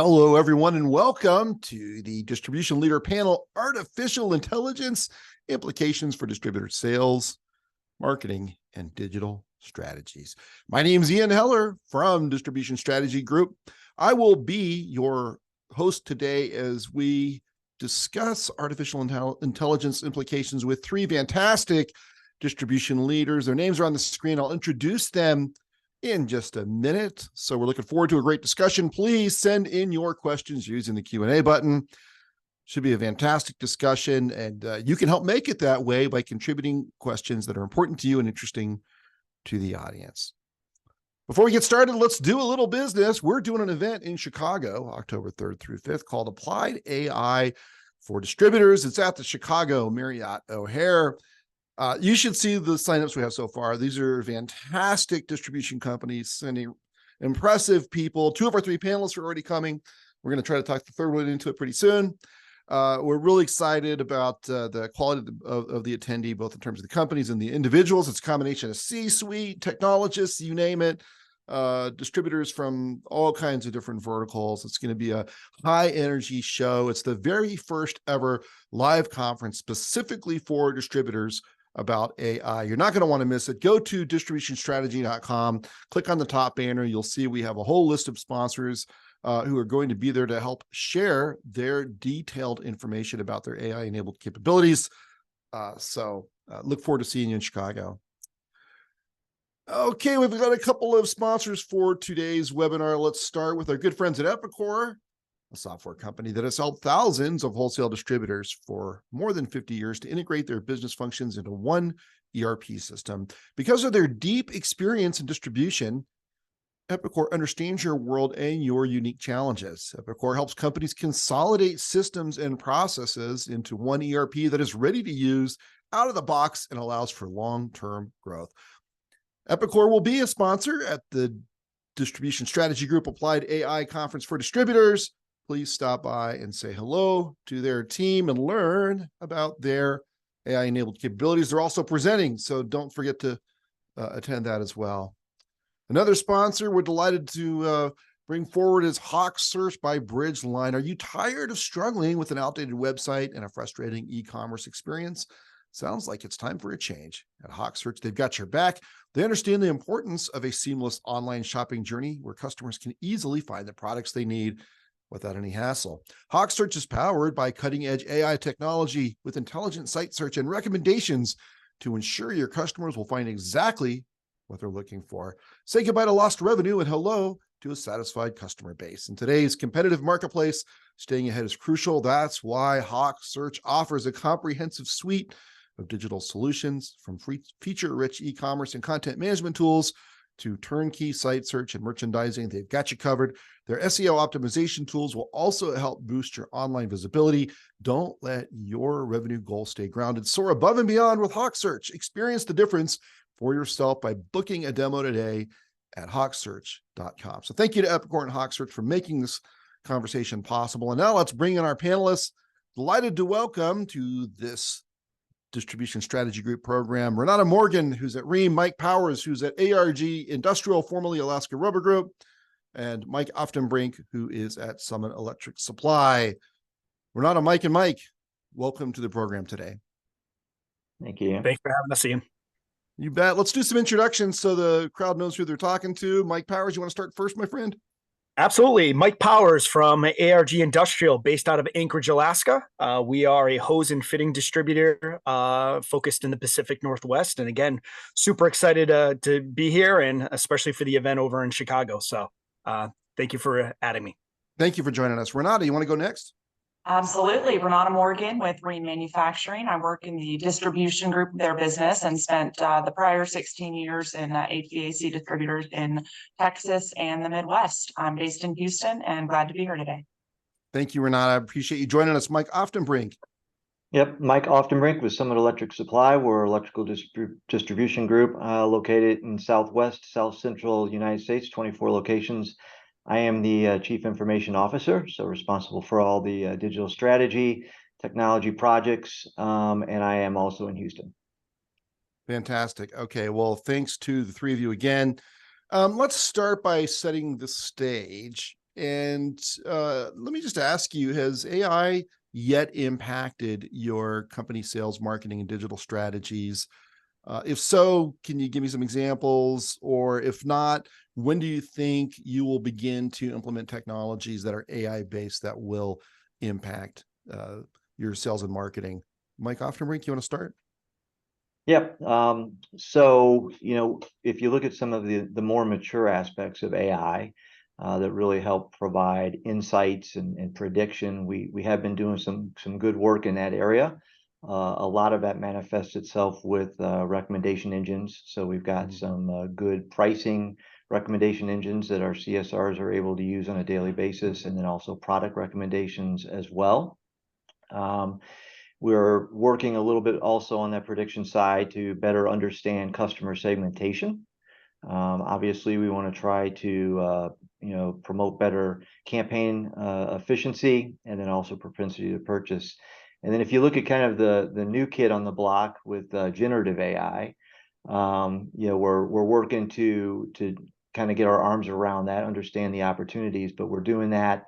Hello, everyone, and welcome to the Distribution Leader Panel, Artificial Intelligence, Implications for Distributor Sales, Marketing, and Digital Strategies. My name is Ian Heller from Distribution Strategy Group. I will be your host today as we discuss artificial intelligence implications with three fantastic distribution leaders. Their names are on the screen. I'll introduce them in just a minute. So we're looking forward to a great discussion. Please send in your questions using the Q&A button. Should be a fantastic discussion, and you can help make it that way by contributing questions that are important to you and interesting to the audience. Before we get started, let's do a little business. We're doing an event in Chicago, October 3rd through 5th, called Applied AI for Distributors. It's at the Chicago Marriott O'Hare. You should see the signups we have so far. These are fantastic distribution companies sending impressive people. Two of our three panelists are already coming. We're going to try to talk the third one into it pretty soon. We're really excited about the quality of the attendee, both in terms of the companies and the individuals. It's a combination of C-suite, technologists, you name it, distributors from all kinds of different verticals. It's going to be a high energy show. It's the very first ever live conference specifically for distributors about AI. You're not going to want to miss it. Go to distributionstrategy.com, click on the top banner. You'll see we have a whole list of sponsors who are going to be there to help share their detailed information about their AI-enabled capabilities. So look forward to seeing you in Chicago. Okay, we've got a couple of sponsors for today's webinar. Let's start with our good friends at Epicor, a software company that has helped thousands of wholesale distributors for more than 50 years to integrate their business functions into one ERP system. Because of their deep experience in distribution, Epicor understands your world and your unique challenges. Epicor helps companies consolidate systems and processes into one ERP that is ready to use out of the box and allows for long-term growth. Epicor will be a sponsor at the Distribution Strategy Group Applied AI Conference for Distributors. Please stop by and say hello to their team and learn about their AI-enabled capabilities. They're also presenting, so don't forget to attend that as well. Another sponsor we're delighted to bring forward is HawkSearch by Bridgeline. Are you tired of struggling with an outdated website and a frustrating e-commerce experience? Sounds like it's time for a change. At HawkSearch, they've got your back. They understand the importance of a seamless online shopping journey where customers can easily find the products they need without any hassle. HawkSearch is powered by cutting-edge AI technology with intelligent site search and recommendations to ensure your customers will find exactly what they're looking for. Say goodbye to lost revenue and hello to a satisfied customer base. In today's competitive marketplace, staying ahead is crucial. That's why HawkSearch offers a comprehensive suite of digital solutions, from feature-rich e-commerce and content management tools to turnkey site search and merchandising. They've got you covered. Their SEO optimization tools will also help boost your online visibility. Don't let your revenue goals stay grounded. Soar above and beyond with HawkSearch. Experience the difference for yourself by booking a demo today at hawksearch.com. So thank you to Epicor and HawkSearch for making this conversation possible. And now let's bring in our panelists. Delighted to welcome to this Distribution Strategy Group program Renata Morgan, who's at Rheem, Mike Powers, who's at ARG Industrial, formerly Alaska Rubber Group, and Mike Oftenbrink, who is at Summit Electric Supply. Renata, Mike, and Mike, welcome to the program today. Thank you. Thanks for having us, Ian. You bet. Let's do some introductions so the crowd knows who they're talking to. Mike Powers, you want to start first, my friend? Absolutely. Mike Powers from ARG Industrial, based out of Anchorage, Alaska. We are a hose and fitting distributor focused in the Pacific Northwest. And again, super excited to be here, and especially for the event over in Chicago. So thank you for adding me. Thank you for joining us. Renata, you want to go next? Absolutely. Renata Morgan with Rheem Manufacturing. I work in the distribution group of their business and spent the prior 16 years in HVAC distributors in Texas and the Midwest. I'm based in Houston and glad to be here today. Thank you, Renata. I appreciate you joining us. Mike Oftenbrink. Yep, Mike Oftenbrink with Summit Electric Supply. We're an electrical distribution group located in Southwest, South Central United States, 24 locations. I am the Chief Information Officer, so responsible for all the digital strategy, technology projects, and I am also in Houston. Fantastic. Okay, well, thanks to the three of you again. Let's start by setting the stage. And let me just ask you, has AI yet impacted your company sales, marketing, and digital strategies? If so, can you give me some examples? Or if not, when do you think you will begin to implement technologies that are AI based that will impact your sales and marketing? Mike Oftenbrink, you want to start? Yep. So, if you look at some of the more mature aspects of AI that really help provide insights and prediction, we have been doing some good work in that area. A lot of that manifests itself with recommendation engines. So we've got some good pricing recommendation engines that our CSRs are able to use on a daily basis, and then also product recommendations as well. We're working a little bit also on that prediction side to better understand customer segmentation. Obviously, we want to try to promote better campaign efficiency, and then also propensity to purchase. And then if you look at kind of the new kid on the block with generative AI, we're working to kind of get our arms around that, understand the opportunities, but we're doing that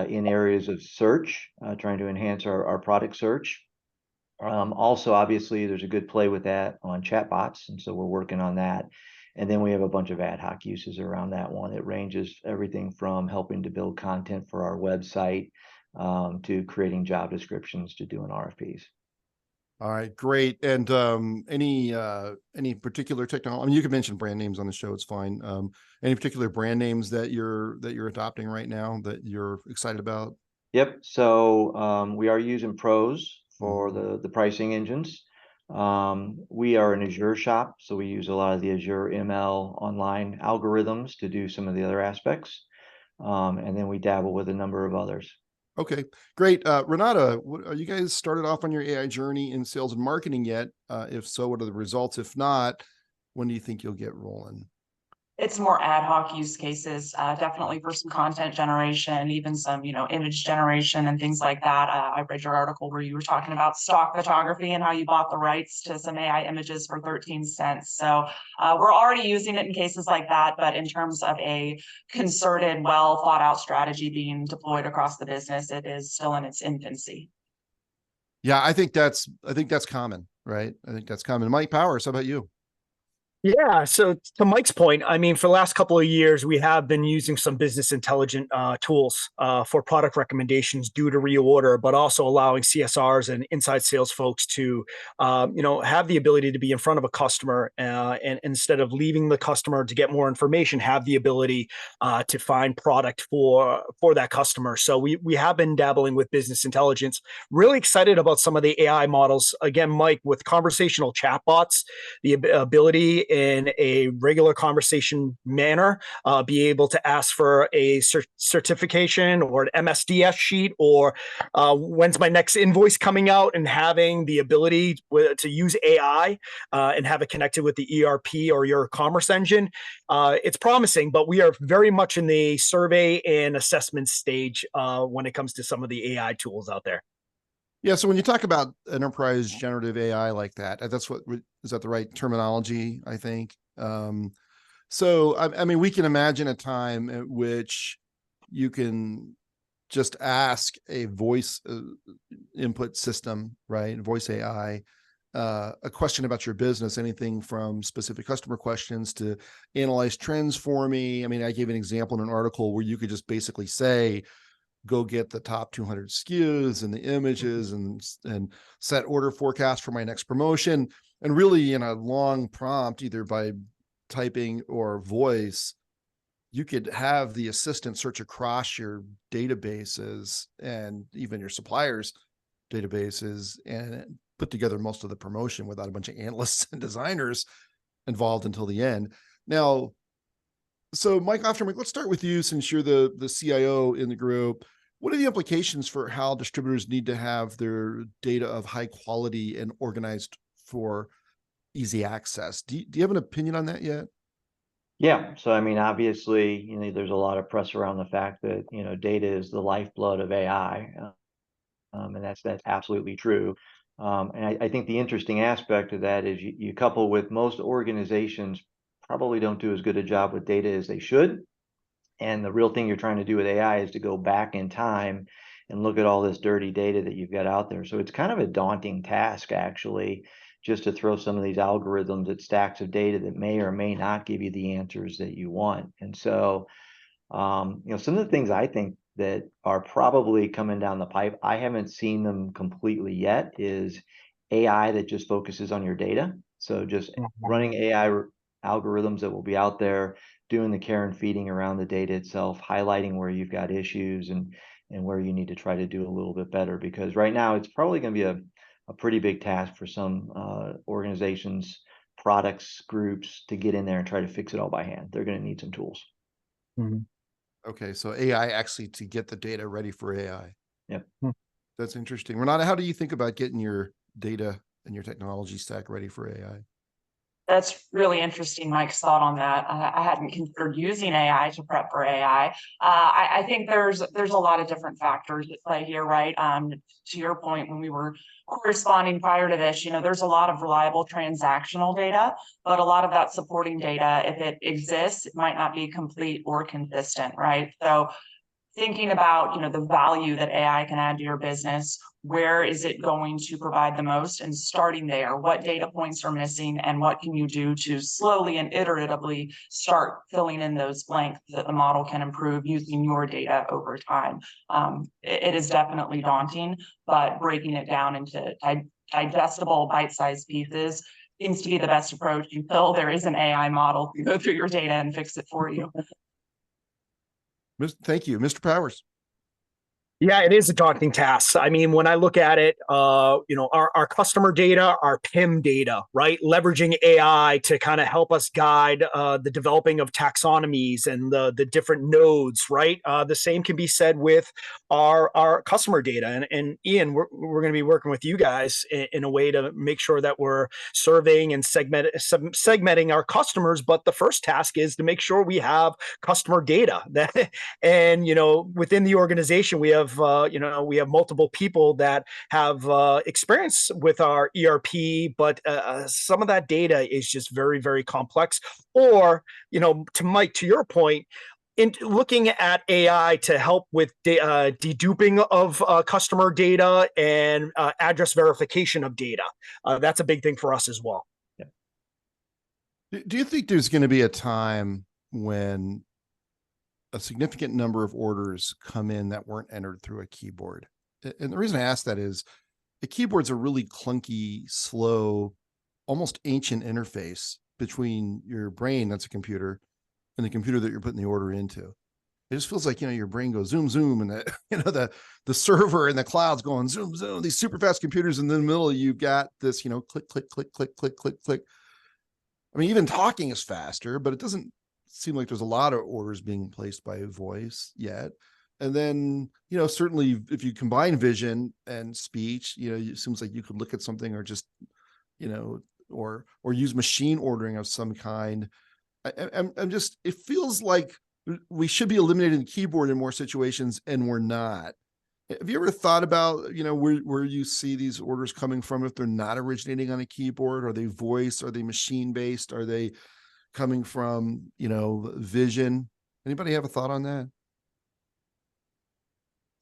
in areas of search, trying to enhance our product search. Also, obviously, there's a good play with that on chatbots, and so we're working on that. And then we have a bunch of ad hoc uses around that one. It ranges everything from helping to build content for our website to creating job descriptions to doing RFPs. All right, great. And any particular technology? I mean, you can mention brand names on the show; it's fine. Any particular brand names that you're adopting right now that you're excited about? Yep. So we are using pros for the pricing engines. We are an Azure shop, so we use a lot of the Azure ML online algorithms to do some of the other aspects, and then we dabble with a number of others. Okay, great. Renata, are you guys started off on your AI journey in sales and marketing yet? If so, what are the results? If not, when do you think you'll get rolling? It's more ad hoc use cases, definitely for some content generation, even some, image generation and things like that. I read your article where you were talking about stock photography and how you bought the rights to some AI images for 13 cents. So we're already using it in cases like that, but in terms of a concerted, well thought out strategy being deployed across the business, it is still in its infancy. Yeah, I think that's common, right? I think that's common. Mike Powers, how about you? Yeah. So to Mike's point, I mean, for the last couple of years, we have been using some business intelligent tools for product recommendations due to reorder, but also allowing CSRs and inside sales folks to, have the ability to be in front of a customer and instead of leaving the customer to get more information, have the ability to find product for that customer. So we have been dabbling with business intelligence. Really excited about some of the AI models. Again, Mike, with conversational chatbots, the ability in a regular conversation manner, be able to ask for a certification or an MSDS sheet, or when's my next invoice coming out, and having the ability to use AI and have it connected with the ERP or your commerce engine. It's promising, but we are very much in the survey and assessment stage when it comes to some of the AI tools out there. Yeah. So when you talk about enterprise generative AI like that, is that the right terminology? I think. So I mean, we can imagine a time at which you can just ask a voice input system, right? Voice AI, a question about your business, anything from specific customer questions to analyze trends for me. I mean, I gave an example in an article where you could just basically say, go get the top 200 SKUs and the images and set order forecast for my next promotion. And really in a long prompt, either by typing or voice, you could have the assistant search across your databases and even your suppliers' databases and put together most of the promotion without a bunch of analysts and designers involved until the end. Now, so Mike Oftenbrink, let's start with you since you're the CIO in the group. What are the implications for how distributors need to have their data of high quality and organized for easy access? Do you have an opinion on that yet? Yeah. So, I mean, obviously, there's a lot of press around the fact that, data is the lifeblood of AI. And that's absolutely true. And I think the interesting aspect of that is you couple with most organizations probably don't do as good a job with data as they should. And the real thing you're trying to do with AI is to go back in time and look at all this dirty data that you've got out there. So it's kind of a daunting task, actually, just to throw some of these algorithms at stacks of data that may or may not give you the answers that you want. And so, some of the things I think that are probably coming down the pipe, I haven't seen them completely yet, is AI that just focuses on your data. So just running AI algorithms that will be out there doing the care and feeding around the data itself, highlighting where you've got issues and where you need to try to do a little bit better. Because right now it's probably going to be a pretty big task for some organizations, products, groups to get in there and try to fix it all by hand. They're going to need some tools. Okay, so AI actually to get the data ready for AI. Yep. That's interesting. Renata, how do you think about getting your data and your technology stack ready for AI? That's really interesting, Mike's thought on that. I hadn't considered using AI to prep for AI. I think there's a lot of different factors at play here, right? To your point, when we were corresponding prior to this, there's a lot of reliable transactional data, but a lot of that supporting data, if it exists, it might not be complete or consistent, right? So thinking about, the value that AI can add to your business, where is it going to provide the most, and starting there, what data points are missing and what can you do to slowly and iteratively start filling in those blanks that the model can improve using your data over time. It is definitely daunting, but breaking it down into digestible bite-sized pieces seems to be the best approach until there is an AI model to go through your data and fix it for you. Thank you, Mr. Powers. Yeah, it is a daunting task. I mean, when I look at it, our customer data, our PIM data, right? Leveraging AI to kind of help us guide the developing of taxonomies and the different nodes, right? The same can be said with our customer data. And Ian, we're going to be working with you guys in a way to make sure that we're surveying and segmenting our customers. But the first task is to make sure we have customer data and within the organization we have multiple people that have experience with our ERP, but some of that data is just very, very complex. Or, to Mike, to your point, in looking at AI to help with deduping of customer data and address verification of data. That's a big thing for us as well. Yeah. Do you think there's going to be a time when a significant number of orders come in that weren't entered through a keyboard? And the reason I ask that is the keyboard's a really clunky, slow, almost ancient interface between your brain, that's a computer, and the computer that you're putting the order into. It just feels like, your brain goes zoom, zoom, and the server and the cloud's going zoom, zoom, these super fast computers. And in the middle, you've got this, click, click, click, click, click, click, click. I mean, even talking is faster, but it doesn't seem like there's a lot of orders being placed by voice yet. And then, certainly if you combine vision and speech, it seems like you could look at something or just, or use machine ordering of some kind. I'm just, it feels like we should be eliminating the keyboard in more situations, and we're not. Have you ever thought about, where you see these orders coming from if they're not originating on a keyboard? Are they voice? Are they machine based? Are they coming from, vision? Anybody have a thought on that?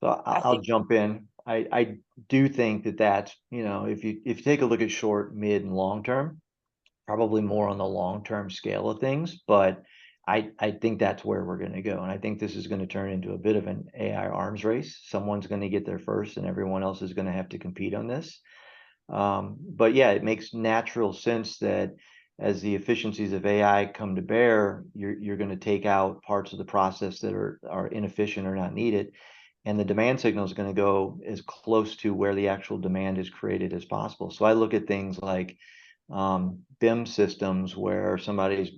So I'll jump in. I do think that's, if you take a look at short, mid, and long term, probably more on the long term scale of things, but I think that's where we're going to go. And I think this is going to turn into a bit of an AI arms race. Someone's going to get there first and everyone else is going to have to compete on this. But yeah, it makes natural sense that as the efficiencies of AI come to bear, you're going to take out parts of the process that are inefficient or not needed. And the demand signal is going to go as close to where the actual demand is created as possible. So I look at things like BIM systems where somebody's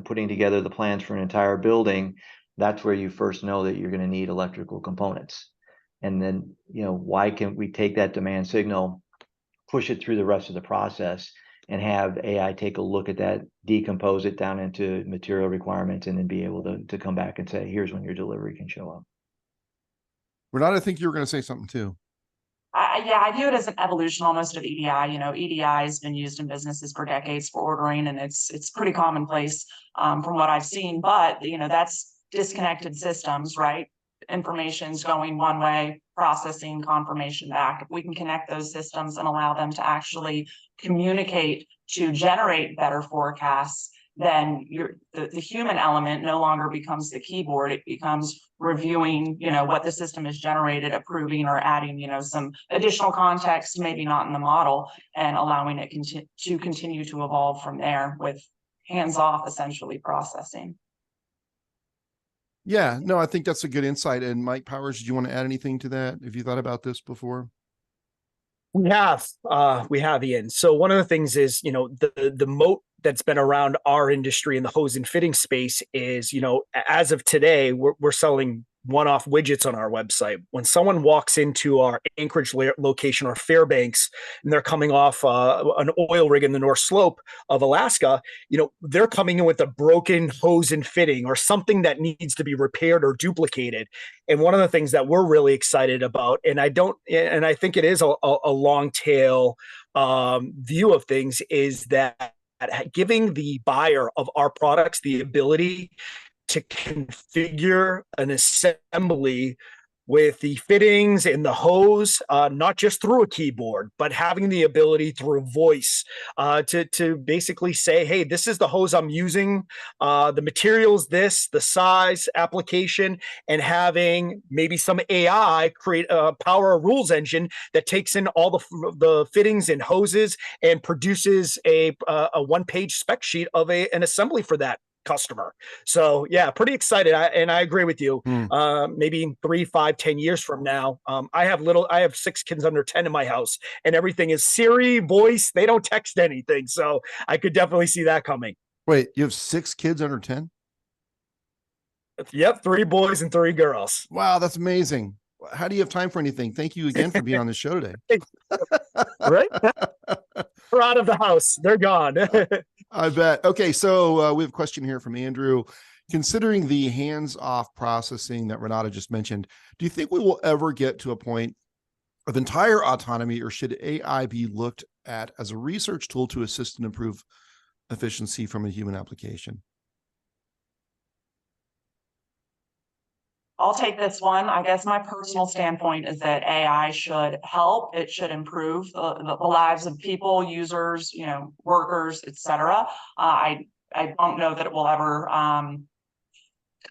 putting together the plans for an entire building. That's where you first know that you're going to need electrical components. And then, why can't we take that demand signal, push it through the rest of the process, and have AI take a look at that, decompose it down into material requirements, and then be able to come back and say, here's when your delivery can show up. Renata, I think you were going to say something too. Yeah, I view it as an evolution almost of EDI. EDI has been used in businesses for decades for ordering, and it's pretty commonplace from what I've seen. But that's disconnected systems, right? Information's going one way, processing confirmation back. If we can connect those systems and allow them to actually communicate to generate better forecasts, then the human element no longer becomes the keyboard. It becomes reviewing, what the system has generated, approving or adding, some additional context, maybe not in the model, and allowing it to continue to evolve from there with hands-off essentially processing. Yeah, no, I think that's a good insight. And Mike Powers, did you want to add anything to that? Have you thought about this before? We have, Ian. So one of the things is, the moat that's been around our industry in the hose and fitting space is, as of today, we're selling one-off widgets on our website. When someone walks into our Anchorage location or Fairbanks, and they're coming off an oil rig in the North Slope of Alaska, they're coming in with a broken hose and fitting or something that needs to be repaired or duplicated. And one of the things that we're really excited about, and I think it is a long tail view of things, is that giving the buyer of our products the ability to configure an assembly with the fittings and the hose, not just through a keyboard, but having the ability through voice to basically say, hey, this is the hose I'm using, the materials, the size, application, and having maybe some AI create a power rules engine that takes in all the fittings and hoses and produces a one-page spec sheet of an assembly for that customer. So yeah, pretty excited. I agree with you. Maybe 3, 5, 10 years from now, I have 6 kids under 10 in my house, and everything is Siri voice. They don't text anything. So I could definitely see that coming. Wait, you have 6 kids under 10? Yep. 3 boys and 3 girls. Wow. That's amazing. How do you have time for anything? Thank you again for being on the show today. Right? We're out of the house. They're gone. I bet. Okay. So we have a question here from Andrew. Considering the hands-off processing that Renata just mentioned, do you think we will ever get to a point of entire autonomy, or should AI be looked at as a research tool to assist and improve efficiency from a human application? I'll take this one. I guess my personal standpoint is that AI should help. It should improve the lives of people, users, workers, etc. I don't know that it will ever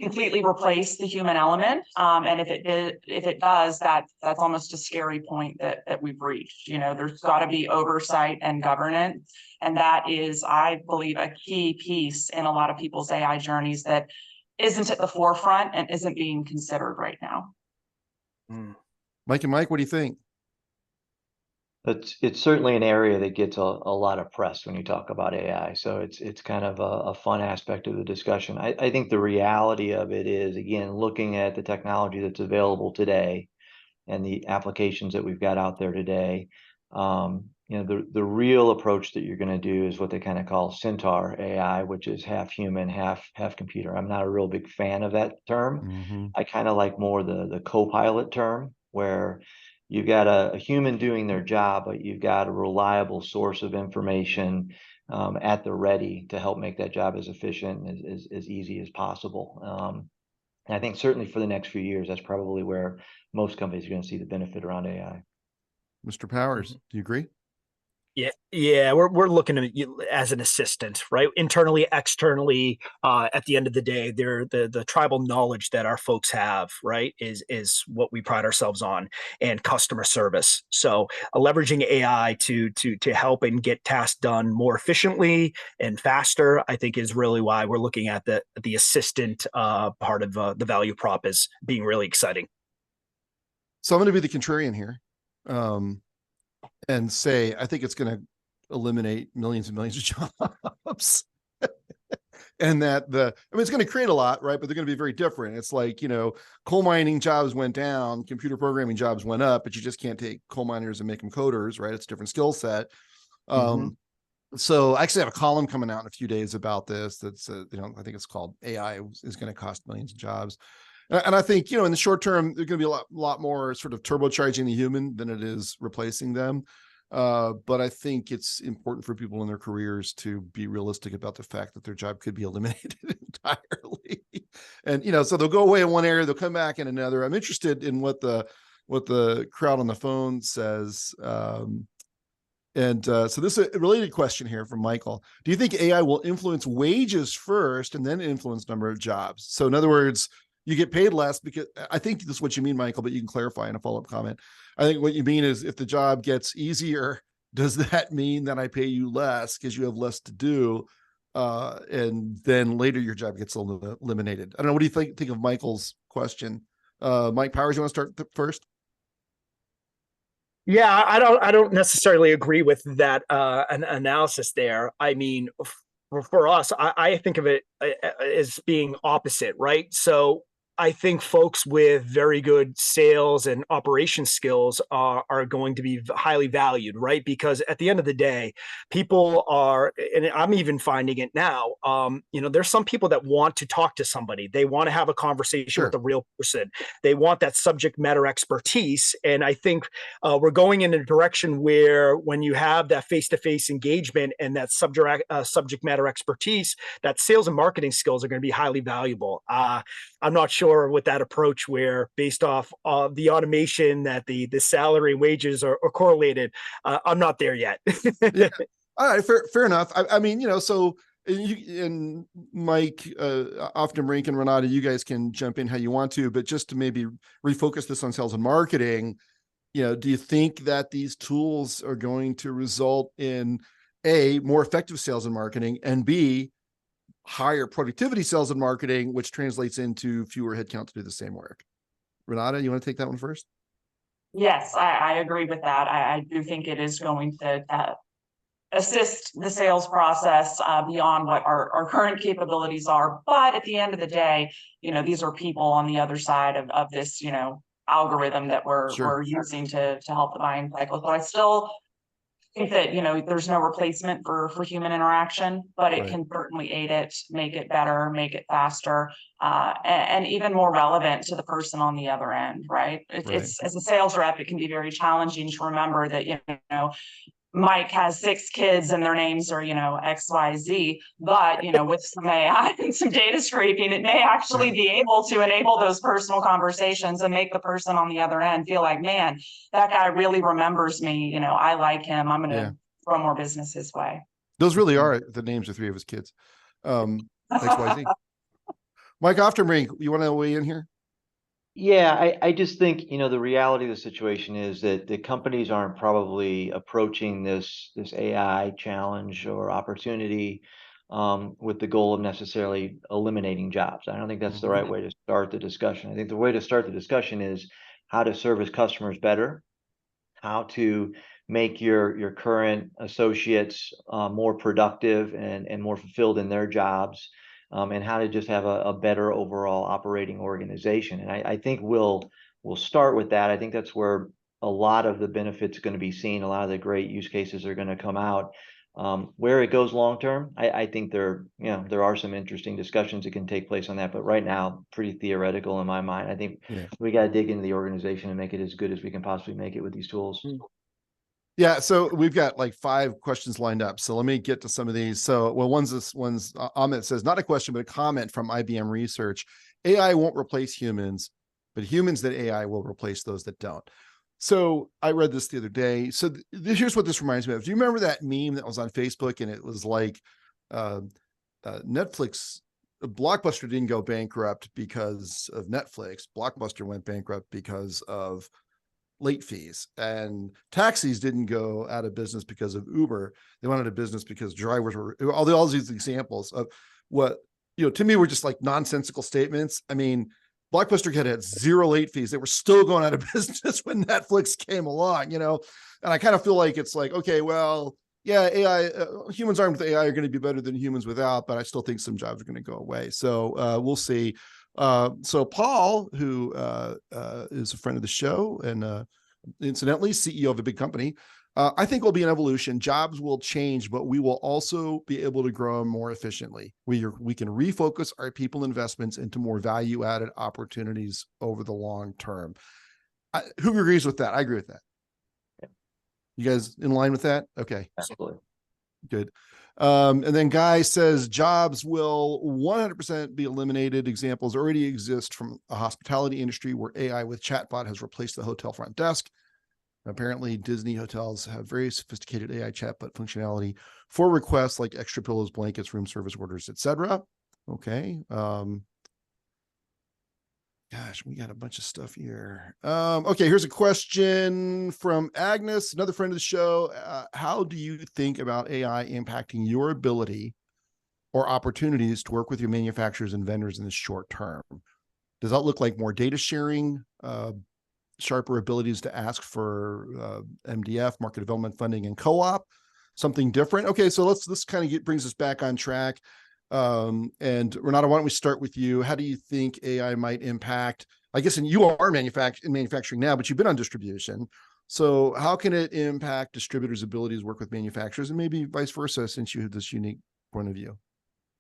completely replace the human element. And if it does, that's almost a scary point that we've reached. There's got to be oversight and governance, and that is, I believe, a key piece in a lot of people's AI journeys that isn't at the forefront and isn't being considered right now. Mike, what do you think? It's certainly an area that gets a lot of press when you talk about AI. So it's kind of a fun aspect of the discussion. I think the reality of it is, again, looking at the technology that's available today and the applications that we've got out there today. The real approach that you're going to do is what they kind of call Centaur AI, which is half human, half computer. I'm not a real big fan of that term. I kind of like more the co-pilot term, where you've got a human doing their job, but you've got a reliable source of information at the ready to help make that job as efficient and as easy as possible. And I think certainly for the next few years, that's probably where most companies are going to see the benefit around AI. Mr. Powers, do you agree? Yeah, we're looking at it as an assistant, right? Internally, externally. At the end of the day, they're the tribal knowledge that our folks have, right, is what we pride ourselves on, and customer service. So leveraging AI to help and get tasks done more efficiently and faster, I think, is really why we're looking at the assistant part of the value prop as being really exciting. So I'm going to be the contrarian here. And say, I think it's going to eliminate millions and millions of jobs. And that it's going to create a lot, right? But they're going to be very different. It's like, coal mining jobs went down, computer programming jobs went up, but you just can't take coal miners and make them coders, right? It's a different skill set. So I actually have a column coming out in a few days about this. That's, I think it's called AI is going to cost millions of jobs. And I think, in the short term, there's going to be a lot more sort of turbocharging the human than it is replacing them. But I think it's important for people in their careers to be realistic about the fact that their job could be eliminated entirely. And, so they'll go away in one area, they'll come back in another. I'm interested in what the crowd on the phone says. So this is a related question here from Michael. Do you think AI will influence wages first and then influence number of jobs? So in other words, you get paid less because I think this is what you mean, Michael, but you can clarify in a follow-up comment. I think what you mean is if the job gets easier, does that mean that I pay you less because you have less to do? And then later your job gets eliminated. I don't know. What do you think of Michael's question? Mike Powers, you want to start first? Yeah, I don't necessarily agree with that an analysis there. I mean, for us, I think of it as being opposite, right? So I think folks with very good sales and operation skills are going to be highly valued, right? Because at the end of the day, people are, and I'm even finding it now, there's some people that want to talk to somebody. They want to have a conversation with a real person. They want that subject matter expertise. And I think we're going in a direction where when you have that face-to-face engagement and that subject matter expertise, that sales and marketing skills are going to be highly valuable. I'm not sure with that approach where based off the automation that the salary and wages are correlated. I'm not there yet. Yeah. All right, fair enough. I mean, so you and Mike, Oftenbrink and Renata, you guys can jump in how you want to, but just to maybe refocus this on sales and marketing, do you think that these tools are going to result in A, more effective sales and marketing, and B, higher productivity sales and marketing, which translates into fewer headcount to do the same work? Renata, you want to take that one first? Yes, I agree with that. I do think it is going to assist the sales process beyond what our current capabilities are. But at the end of the day, these are people on the other side of this, algorithm that we're using to help the buying cycle. So I still think that, there's no replacement for human interaction, but it can certainly aid it, make it better, make it faster, and even more relevant to the person on the other end, right? It's as a sales rep, it can be very challenging to remember that, Mike has 6 kids and their names are, XYZ, but, with some AI and some data scraping, it may actually be able to enable those personal conversations and make the person on the other end feel like, man, that guy really remembers me. I like him. I'm going to throw more business his way. Those really are the names of 3 of his kids. XYZ. Mike Oftenbrink, you want to weigh in here? Yeah, I just think, the reality of the situation is that the companies aren't probably approaching this AI challenge or opportunity with the goal of necessarily eliminating jobs. I don't think that's the right way to start the discussion. I think the way to start the discussion is how to service customers better, how to make your current associates more productive and more fulfilled in their jobs. And how to just have a better overall operating organization. And I think we'll start with that. I think that's where a lot of the benefits are going to be seen. A lot of the great use cases are going to come out. Where it goes long term, I think there are some interesting discussions that can take place on that. But right now, pretty theoretical in my mind. I think we got to dig into the organization and make it as good as we can possibly make it with these tools. Yeah, so we've got like 5 questions lined up. So let me get to some of these. So, well, one's Amit says, not a question, but a comment from IBM Research. AI won't replace humans, but humans that AI will replace those that don't. So I read this the other day. So here's what this reminds me of. Do you remember that meme that was on Facebook? And it was like Netflix, Blockbuster didn't go bankrupt because of Netflix. Blockbuster went bankrupt because of late fees, and taxis didn't go out of business because of Uber. They went out of business because drivers were all these examples of what, to me were just like nonsensical statements. I mean, Blockbuster had 0 late fees. They were still going out of business when Netflix came along, and I kind of feel like it's like, okay, well, yeah, AI, humans armed with AI are going to be better than humans without, but I still think some jobs are going to go away. So we'll see. So Paul, who is a friend of the show and incidentally CEO of a big company, I think will be an evolution. Jobs will change, but we will also be able to grow more efficiently. We can refocus our people investments into more value-added opportunities over the long term. Who agrees with that? I agree with that. You guys in line with that? Okay. Absolutely. Good. And then Guy says jobs will 100% be eliminated. Examples already exist from a hospitality industry where AI with chatbot has replaced the hotel front desk. Apparently, Disney hotels have very sophisticated AI chatbot functionality for requests like extra pillows, blankets, room service orders, etc. Okay. Gosh, we got a bunch of stuff here. Okay, here's a question from Agnes, another friend of the show. How do you think about AI impacting your ability or opportunities to work with your manufacturers and vendors in the short term? Does that look like more data sharing, sharper abilities to ask for MDF, market development funding, and co-op, something different? Okay, so this kind of brings us back on track. And Renata, why don't we start with you? How do you think AI might impact, I guess, and you are in manufacturing now, but you've been on distribution. So how can it impact distributors' abilities to work with manufacturers, and maybe vice versa, since you have this unique point of view?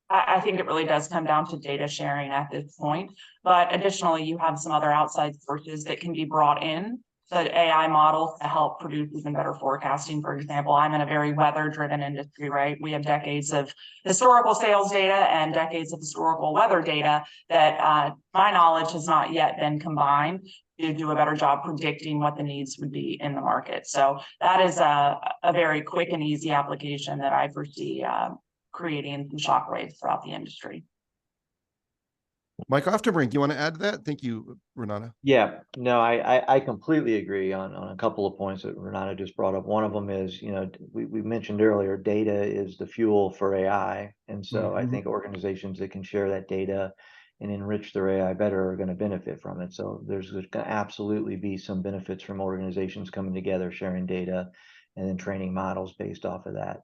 I think it really does come down to data sharing at this point. But additionally, you have some other outside sources that can be brought in, the AI models, to help produce even better forecasting. For example, I'm in a very weather-driven industry, right? We have decades of historical sales data and decades of historical weather data that my knowledge has not yet been combined to do a better job predicting what the needs would be in the market. So that is a very quick and easy application that I foresee creating some shockwaves throughout the industry. Mike Oftenbrink, you want to add to that? Thank you, Renata. Yeah, no, I completely agree on a couple of points that Renata just brought up. One of them is, we mentioned earlier, data is the fuel for AI. And so I think organizations that can share that data and enrich their AI better are going to benefit from it. So there's going to absolutely be some benefits from organizations coming together, sharing data, and then training models based off of that.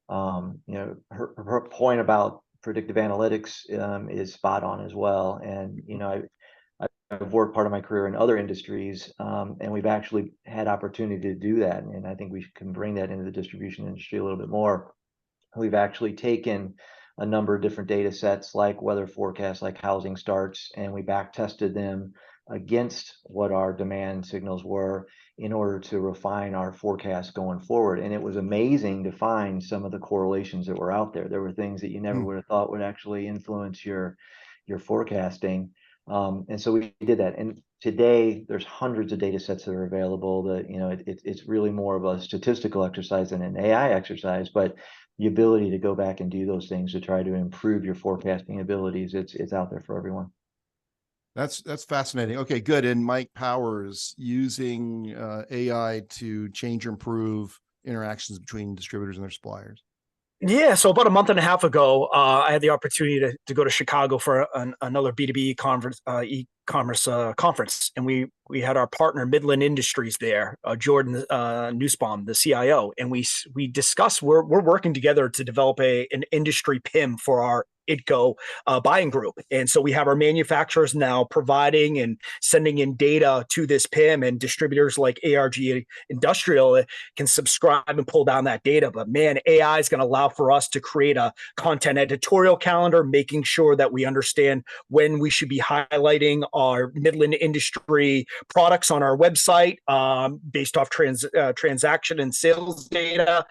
Her point about predictive analytics is spot on as well. And, I've worked part of my career in other industries, and we've actually had opportunity to do that. And I think we can bring that into the distribution industry a little bit more. We've actually taken a number of different data sets, like weather forecasts, like housing starts, and we back tested them against what our demand signals were in order to refine our forecast going forward. And it was amazing to find some of the correlations that were out there. There were things that you never would have thought would actually influence your forecasting. And so we did that. And today there's hundreds of data sets that are available that, it's really more of a statistical exercise than an AI exercise, but the ability to go back and do those things to try to improve your forecasting abilities, it's out there for everyone. That's fascinating. Okay, good. And Mike Powers, using AI to change or improve interactions between distributors and their suppliers. Yeah, so about a month and a half ago, I had the opportunity to go to Chicago for another B2B conference, e-commerce conference, and we had our partner Midland Industries there, Jordan Nussbaum, the CIO, and we discussed we're working together to develop an industry PIM for our ITCO buying group. And so we have our manufacturers now providing and sending in data to this PIM, and distributors like ARG Industrial can subscribe and pull down that data. But man, AI is going to allow for us to create a content editorial calendar, making sure that we understand when we should be highlighting our Midland Industry products on our website based off transaction and sales data.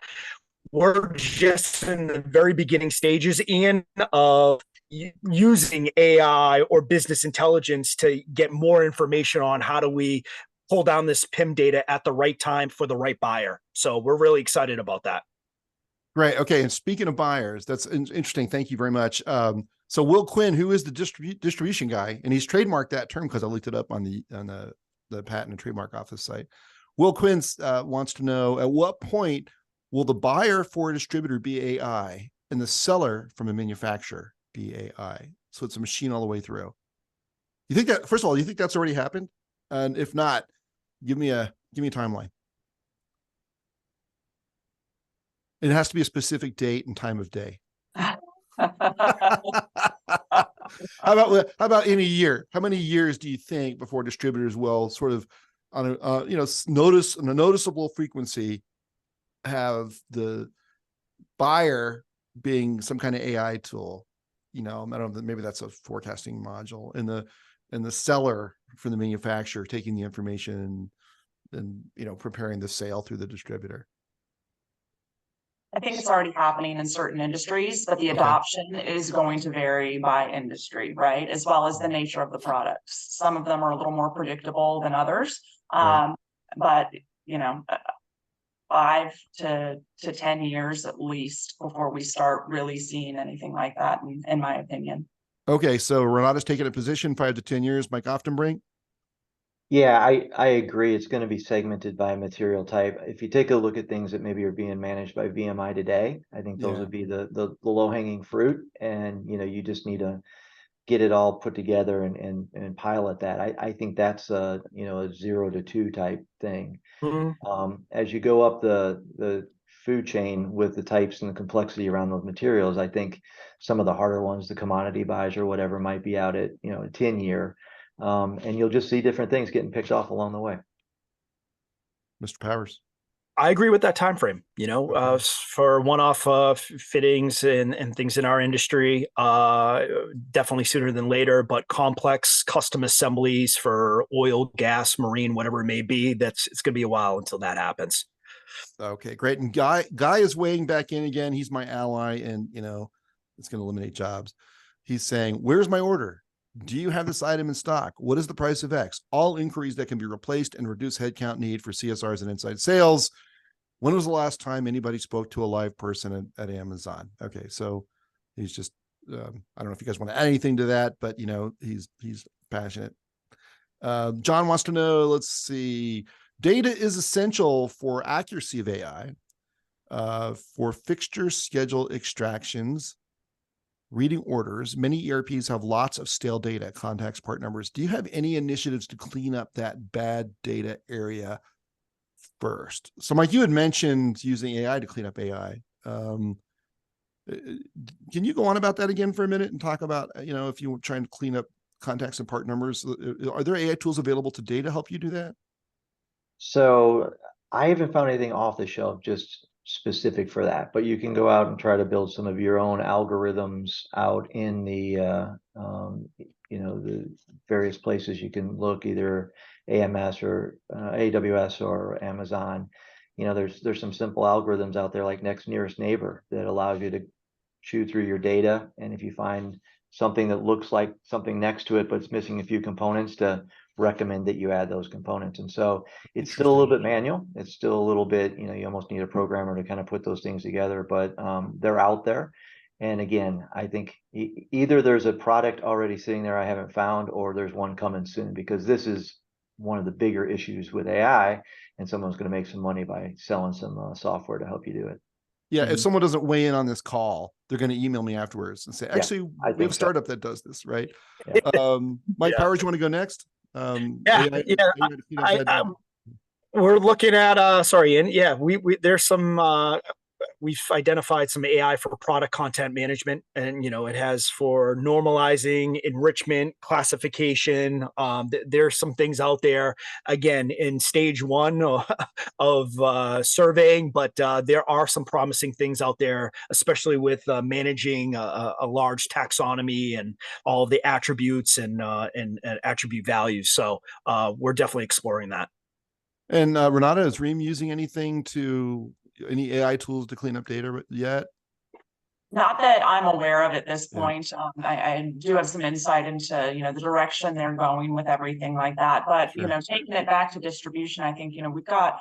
We're just in the very beginning stages, Ian, of using AI or business intelligence to get more information on how do we pull down this PIM data at the right time for the right buyer. So we're really excited about that. Great. Okay. And speaking of buyers, that's interesting. Thank you very much. So Will Quinn, who is the distribution guy, and he's trademarked that term because I looked it up on the Patent and Trademark Office site. Will Quinn wants to know, at what point will the buyer for a distributor be AI and the seller from a manufacturer be AI? So it's a machine all the way through. You think that, first of all, you think that's already happened? And if not, give me a timeline. It has to be a specific date and time of day. How about in a year? How many years do you think before distributors will sort of on a noticeable frequency have the buyer being some kind of AI tool? I don't know, maybe that's a forecasting module, and the seller from the manufacturer taking the information and preparing the sale through the distributor. I think it's already happening in certain industries, but the Okay. adoption is going to vary by industry, right? As well as the nature of the products. Some of them are a little more predictable than others. Right. But you know, 5 to 10 years at least before we start really seeing anything like that, in my opinion. Okay, so Renata's taking a position 5 to 10 years. Mike Oftenbrink. Yeah, I agree. It's going to be segmented by material type. If you take a look at things that maybe are being managed by VMI today, I think those Yeah. would be the low hanging fruit. And you just need to get it all put together and pilot that. I think that's a 0 to 2 type thing. As you go up the food chain with the types and the complexity around those materials, I think some of the harder ones, the commodity buys or whatever, might be out at a 10-year. And you'll just see different things getting picked off along the way. Mr. Powers. I agree with that time frame. Okay. For one-off fittings and things in our industry, definitely sooner than later. But complex custom assemblies for oil, gas, marine, whatever it may be, it's going to be a while until that happens. Okay, great. And Guy is weighing back in again. He's my ally, and it's going to eliminate jobs. He's saying, "Where's my order? Do you have this item in stock? What is the price of X? All inquiries that can be replaced and reduce headcount need for CSRs and inside sales. When was the last time anybody spoke to a live person at Amazon?" Okay, so he's just, I don't know if you guys want to add anything to that, but he's passionate. John wants to know, let's see, data is essential for accuracy of AI, for fixture schedule extractions, reading orders. Many ERPs have lots of stale data, contacts, part numbers. Do you have any initiatives to clean up that bad data area first? So Mike, you had mentioned using AI to clean up AI. Can you go on about that again for a minute and talk about, if you were trying to clean up contacts and part numbers, are there AI tools available today to help you do that? So I haven't found anything off the shelf just specific for that, but you can go out and try to build some of your own algorithms out in the the various places you can look, either AMS or AWS or Amazon. There's some simple algorithms out there like next nearest neighbor that allows you to chew through your data, and if you find something that looks like something next to it but it's missing a few components, to recommend that you add those components. And so it's still a little bit manual. It's still a little bit, you almost need a programmer to kind of put those things together, but they're out there. And again, I think either there's a product already sitting there I haven't found, or there's one coming soon, because this is one of the bigger issues with AI, and someone's going to make some money by selling some software to help you do it. Yeah, if someone doesn't weigh in on this call, they're going to email me afterwards and say, actually, we have a startup that does this, right? Yeah. Mike Powers, you want to go next? We're looking at we there's some we've identified some AI for product content management, and it has for normalizing, enrichment, classification. There's some things out there, again, in stage one of surveying, but there are some promising things out there, especially with managing a large taxonomy and all of the attributes and attribute values. So we're definitely exploring that. And Renata, is Reem using any AI tools to clean up data yet? Not that I'm aware of at this point. I do have some insight into, the direction they're going with everything like that. But, taking it back to distribution, I think, we've got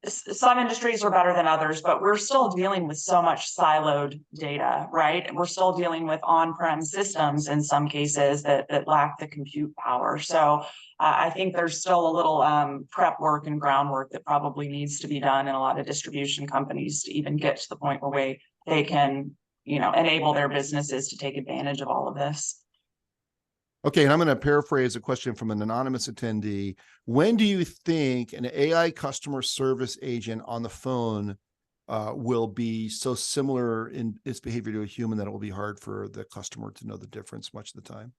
some industries are better than others, but we're still dealing with so much siloed data, right? We're still dealing with on-prem systems in some cases that lack the compute power. So I think there's still a little prep work and groundwork that probably needs to be done in a lot of distribution companies to even get to the point where they can, enable their businesses to take advantage of all of this. Okay, and I'm going to paraphrase a question from an anonymous attendee. When do you think an AI customer service agent on the phone will be so similar in its behavior to a human that it will be hard for the customer to know the difference much of the time?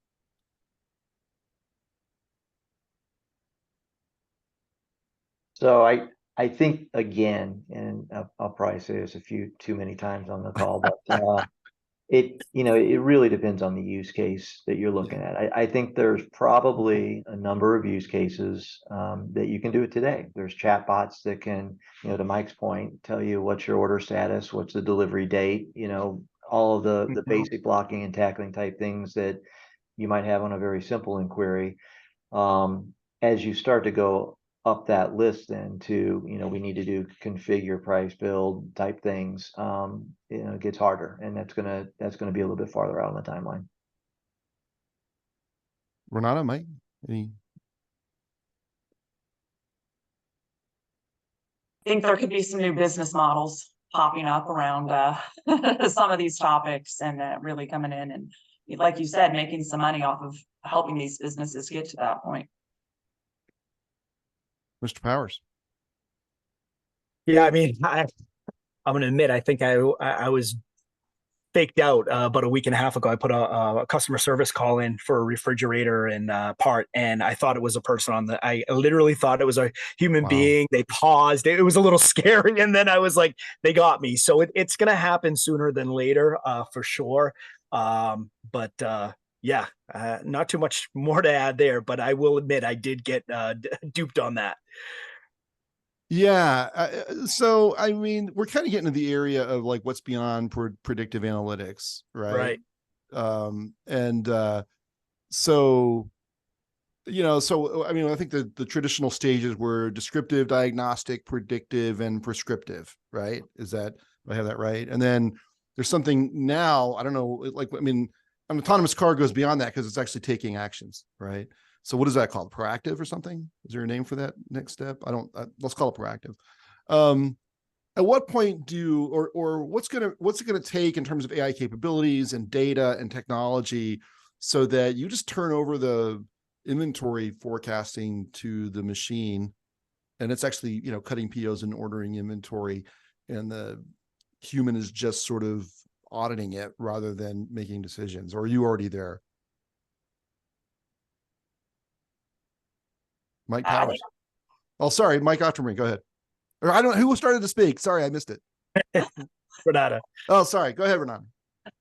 So I think, again, and I'll probably say this too many times on the call, but It really depends on the use case that you're looking at. I think there's probably a number of use cases that you can do it today. There's chatbots that can, to Mike's point, tell you what's your order status, what's the delivery date, all of the basic blocking and tackling type things that you might have on a very simple inquiry. As you start to go up that list then to, we need to do configure, price, build type things, it gets harder, and that's gonna be a little bit farther out on the timeline. Renata, Mike, any? I think there could be some new business models popping up around some of these topics, and really coming in and, like you said, making some money off of helping these businesses get to that point. Mr. Powers. Yeah, I mean, I'm going to admit, I think I was faked out about a week and a half ago. I put a customer service call in for a refrigerator and part, and I thought it was a person I literally thought it was a human being. They paused. It was a little scary. And then I was like, they got me. So it's going to happen sooner than later, for sure. Yeah, not too much more to add there, but I will admit I did get duped on that. Yeah. So, I mean, we're kind of getting to the area of like what's beyond predictive analytics, right? So, I mean, I think the traditional stages were descriptive, diagnostic, predictive, and prescriptive, right? Do I have that right? And then there's something now, I don't know, I mean, an autonomous car goes beyond that because it's actually taking actions, right? So what is that called? Proactive or something? Is there a name for that next step? Let's call it proactive. At what point what's it going to take in terms of AI capabilities and data and technology so that you just turn over the inventory forecasting to the machine and it's actually, cutting POs and ordering inventory, and the human is just sort of auditing it rather than making decisions? Or are you already there? Mike Powers. Oh, sorry, Mike Otterman, go ahead. Or I don't know who started to speak. Sorry, I missed it. Renata. Oh, sorry. Go ahead, Renata.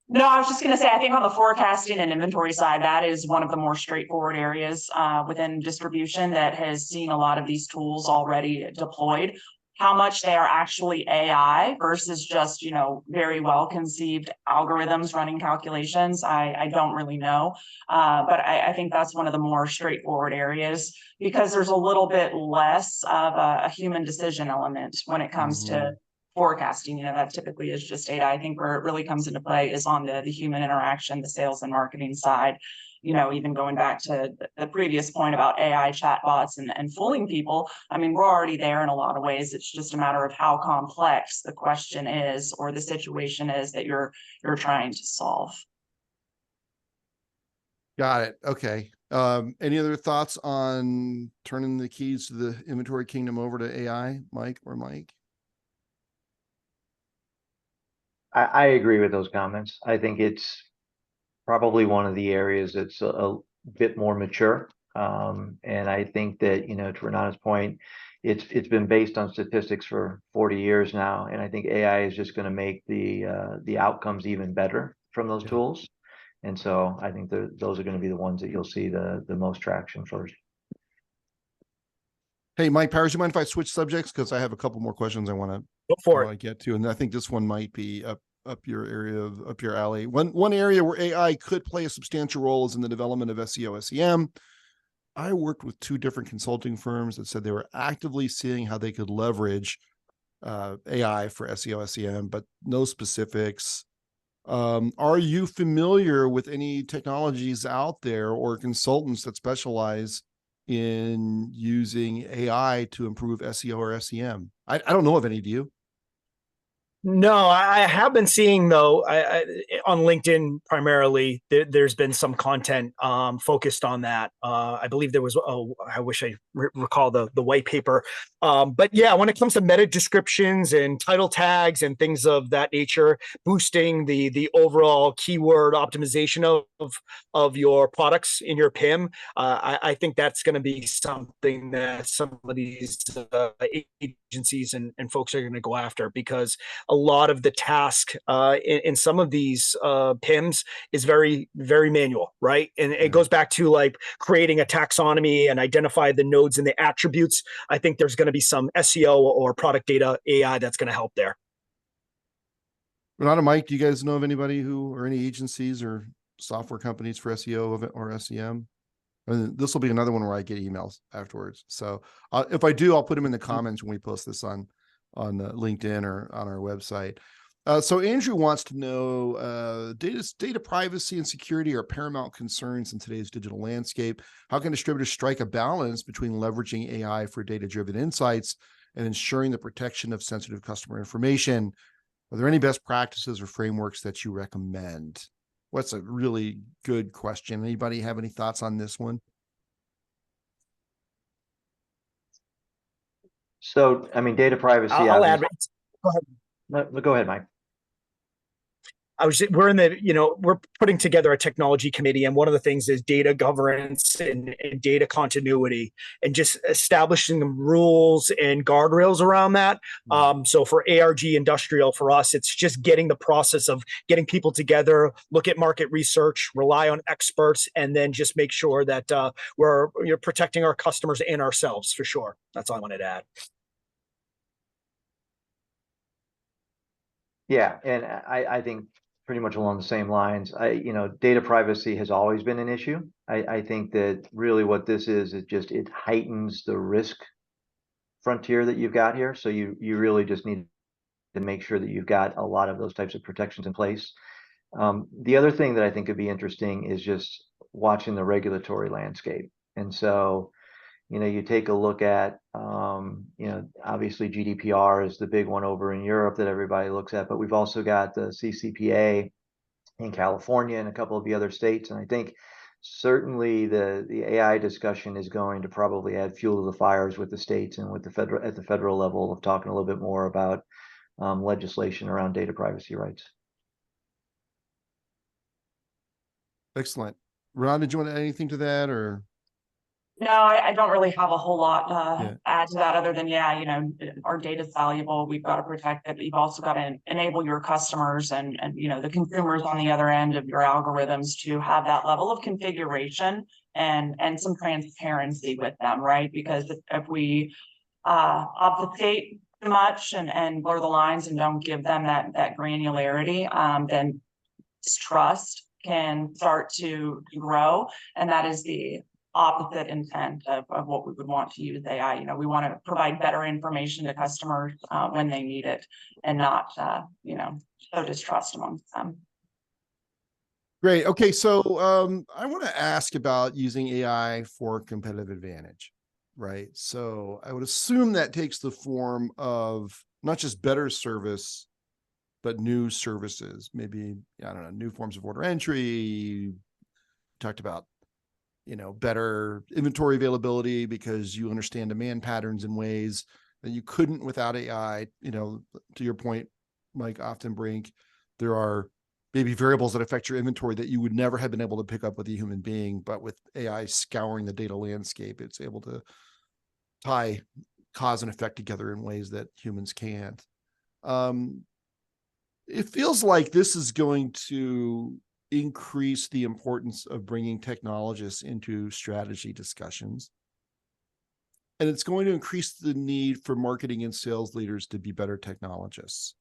No, I was just going to say, I think on the forecasting and inventory side, that is one of the more straightforward areas within distribution that has seen a lot of these tools already deployed. How much they are actually AI versus just, very well conceived algorithms running calculations, I don't really know. But I think that's one of the more straightforward areas because there's a little bit less of a human decision element when it comes to forecasting. That typically is just data. I think where it really comes into play is on the human interaction, the sales and marketing side. Even going back to the previous point about AI chatbots and fooling people, I mean, we're already there in a lot of ways. It's just a matter of how complex the question is or the situation is that you're trying to solve. Got it. Okay. Any other thoughts on turning the keys to the inventory kingdom over to AI, Mike or Mike? I agree with those comments. I think it's probably one of the areas that's a bit more mature. And I think that, to Renata's point, it's been based on statistics for 40 years now. And I think AI is just going to make the outcomes even better from those tools. And so I think those are going to be the ones that you'll see the most traction first. Hey, Mike Powers, you mind if I switch subjects? Because I have a couple more questions I want to get to. And I think this one might be up your area up your alley. One area where AI could play a substantial role is in the development of SEO, SEM. I worked with 2 different consulting firms that said they were actively seeing how they could leverage AI for SEO, SEM, but no specifics. Are you familiar with any technologies out there or consultants that specialize in using AI to improve SEO or SEM? I don't know of any. Do you? No, I have been seeing though on LinkedIn primarily. There's been some content focused on that. I believe there was. I wish I recall the white paper. But yeah, when it comes to meta descriptions and title tags and things of that nature, boosting the overall keyword optimization of your products in your PIM, I think that's going to be something that some of these agencies and folks are going to go after, because a a lot of the task in some of these PIMs is very, very manual, right? And it goes back to like creating a taxonomy and identify the nodes and the attributes. I think there's going to be some SEO or product data AI that's going to help there. Renata, Mike, do you guys know of anybody or any agencies or software companies for SEO or SEM? And this will be another one where I get emails afterwards. So if I do, I'll put them in the comments when we post this on LinkedIn or on our website. So Andrew wants to know, data privacy and security are paramount concerns in today's digital landscape. How can distributors strike a balance between leveraging AI for data-driven insights and ensuring the protection of sensitive customer information? Are there any best practices or frameworks that you recommend? What's a really good question. Anybody have any thoughts on this one? So, I mean, data privacy. I'll add. Go ahead. No, go ahead, Mike. We're putting together a technology committee, and one of the things is data governance and data continuity, and just establishing rules and guardrails around that. So for ARG Industrial, for us, it's just getting the process of getting people together, look at market research, rely on experts, and then just make sure that we're protecting our customers and ourselves for sure. That's all I wanted to add. Yeah, and I think pretty much along the same lines. Data privacy has always been an issue. I think that really what this is it heightens the risk frontier that you've got here. So you really just need to make sure that you've got a lot of those types of protections in place. The other thing that I think could be interesting is just watching the regulatory landscape. And so, you take a look at, obviously GDPR is the big one over in Europe that everybody looks at, but we've also got the CCPA in California and a couple of the other states. And I think certainly the AI discussion is going to probably add fuel to the fires with the states and with at the federal level of talking a little bit more about legislation around data privacy rights. Excellent. Ron, did you want to add anything to that or? No, I don't really have a whole lot to add to that other than, our data is valuable. We've got to protect it, but you've also got to enable your customers and the consumers on the other end of your algorithms to have that level of configuration and some transparency with them, right? Because if we obfuscate too much and blur the lines and don't give them that granularity, then distrust can start to grow. And that is the opposite intent of what we would want to use AI. We want to provide better information to customers when they need it and not, sow distrust amongst them. Great. Okay. So I want to ask about using AI for competitive advantage, right? So I would assume that takes the form of not just better service, but new services, maybe, I don't know, new forms of order entry. Talked about better inventory availability because you understand demand patterns in ways that you couldn't without AI. To your point, Mike Oftenbrink, there are maybe variables that affect your inventory that you would never have been able to pick up with a human being, but with AI scouring the data landscape, it's able to tie cause and effect together in ways that humans can't. It feels like this is going to increase the importance of bringing technologists into strategy discussions. And it's going to increase the need for marketing and sales leaders to be better technologists.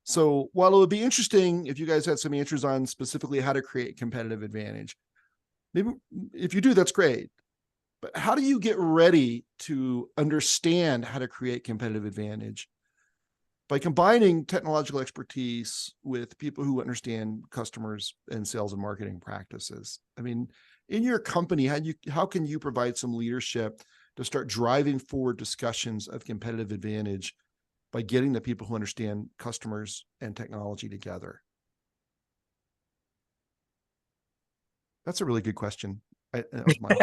So while it would be interesting if you guys had some answers on specifically how to create competitive advantage, maybe if you do, that's great. But how do you get ready to understand how to create competitive advantage by combining technological expertise with people who understand customers and sales and marketing practices? I mean, in your company, how can you provide some leadership to start driving forward discussions of competitive advantage by getting the people who understand customers and technology together? That's a really good question. That was mine.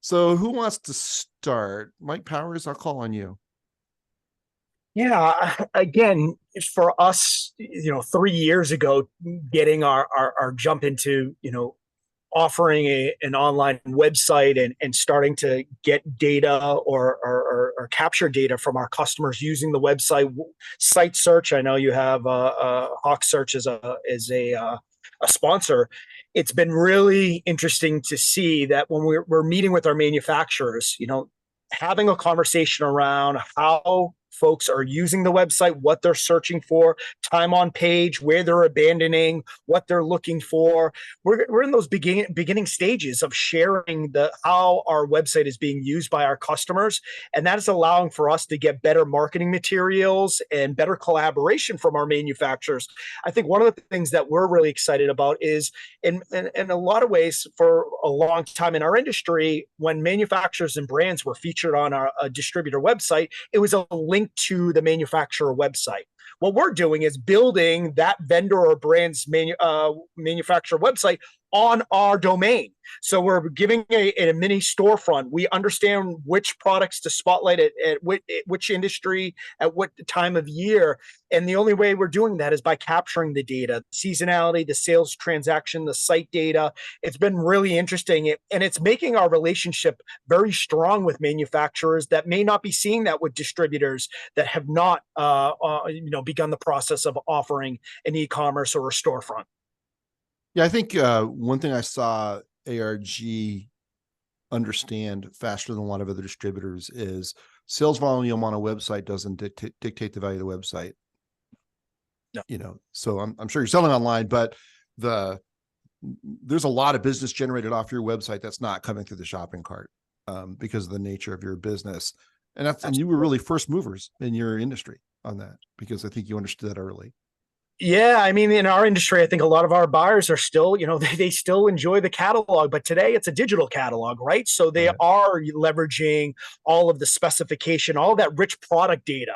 So who wants to start? Mike Powers, I'll call on you. Yeah, again, for us, 3 years ago, getting our jump into, offering an online website and starting to get data or capture data from our customers using the website. Site search, I know you have Hawk Search as a sponsor. It's been really interesting to see that when we're meeting with our manufacturers, having a conversation around how folks are using the website, what they're searching for, time on page, where they're abandoning, what they're looking for. We're in those beginning stages of sharing how our website is being used by our customers, and that is allowing for us to get better marketing materials and better collaboration from our manufacturers. I think one of the things that we're really excited about is, in a lot of ways, for a long time in our industry, when manufacturers and brands were featured on a distributor website, it was a link to the manufacturer website. What we're doing is building that vendor or brand's manufacturer website on our domain. So we're giving a mini storefront. We understand which products to spotlight at which industry, at what time of year. And the only way we're doing that is by capturing the data, seasonality, the sales transaction, the site data. It's been really interesting. And it's making our relationship very strong with manufacturers that may not be seeing that with distributors that have not begun the process of offering an e-commerce or a storefront. Yeah, I think one thing I saw ARG understand faster than a lot of other distributors is sales volume on a website doesn't dictate the value of the website. No. So I'm sure you're selling online, but there's a lot of business generated off your website that's not coming through the shopping cart because of the nature of your business. And you were really first movers in your industry on that, because I think you understood that early. Yeah, I mean, in our industry, I think a lot of our buyers are still, they still enjoy the catalog, but today it's a digital catalog, right? So they are leveraging all of the specification, all of that rich product data